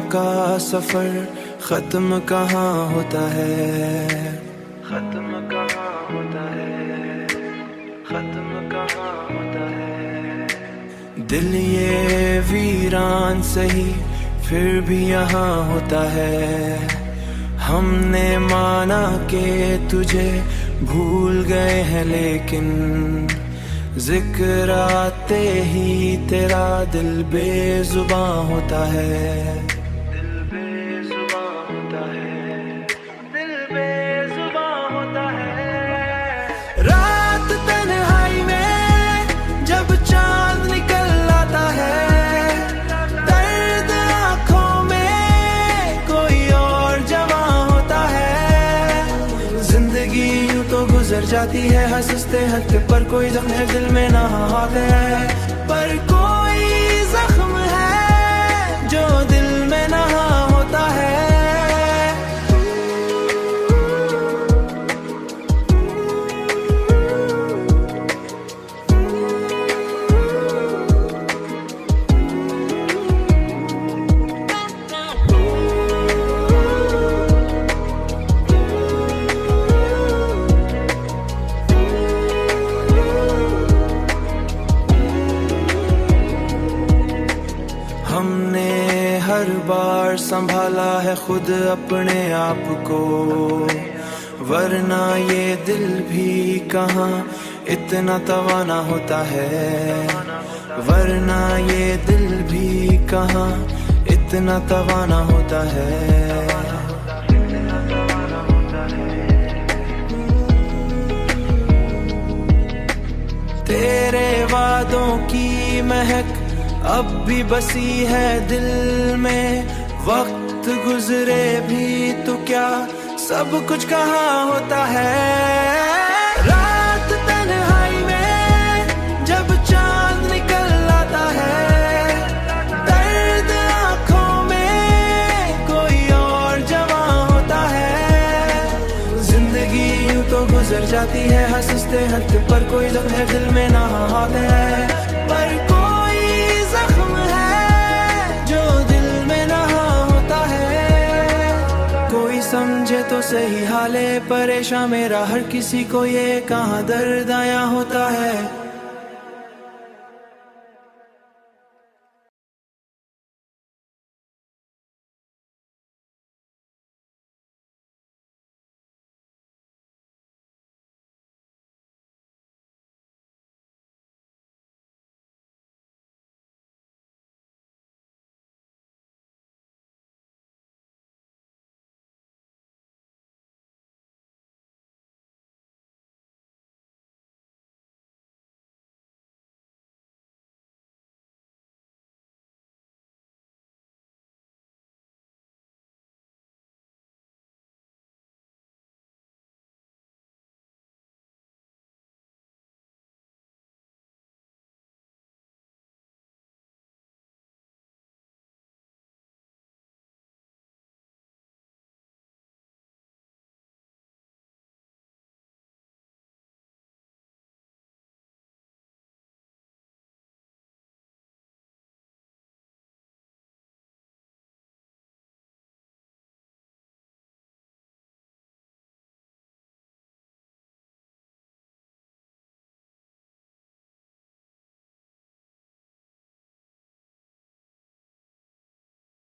का सफर खत्म कहाँ होता है, खत्म कहाँ होता है, खत्म कहाँ होता है। दिल ये वीरान सही फिर भी यहाँ होता है। हमने माना कि तुझे भूल गए हैं, लेकिन जिक्र आते ही तेरा दिल बेजुबां होता है, दिल बेजुबां होता है, दिल बेजुबां होता है। रात तन्हाई में जब चांद निकल आता है, दर्द आंखों में कोई और जवां होता है। जिंदगी यूं तो गुजर जाती है हंसते हंसते, पर कोई जख्म है दिल में ना हाथ है, पर कोई जख्म है जो दिल में ना होता है। हमने हर बार संभाला है खुद अपने आप को, वरना ये दिल भी कहाँ इतना तवाना होता है, वरना ये दिल भी कहाँ इतना तवाना होता है। तेरे वादों की महक अब भी बसी है दिल में, वक्त गुजरे भी तो क्या सब कुछ कहाँ होता है। रात तन्हाई में जब चांद निकल आता है, दर्द आंखों में कोई और जवां होता है। जिंदगी यूं तो गुजर जाती है हंसते हंसते, पर कोई जख्म है दिल में ना हाथ है, पर कोई जख्म है जो दिल में ना होता है। कोई समझे तो सही हाले परेशान मेरा, हर किसी को ये कहाँ दर्द आया होता है।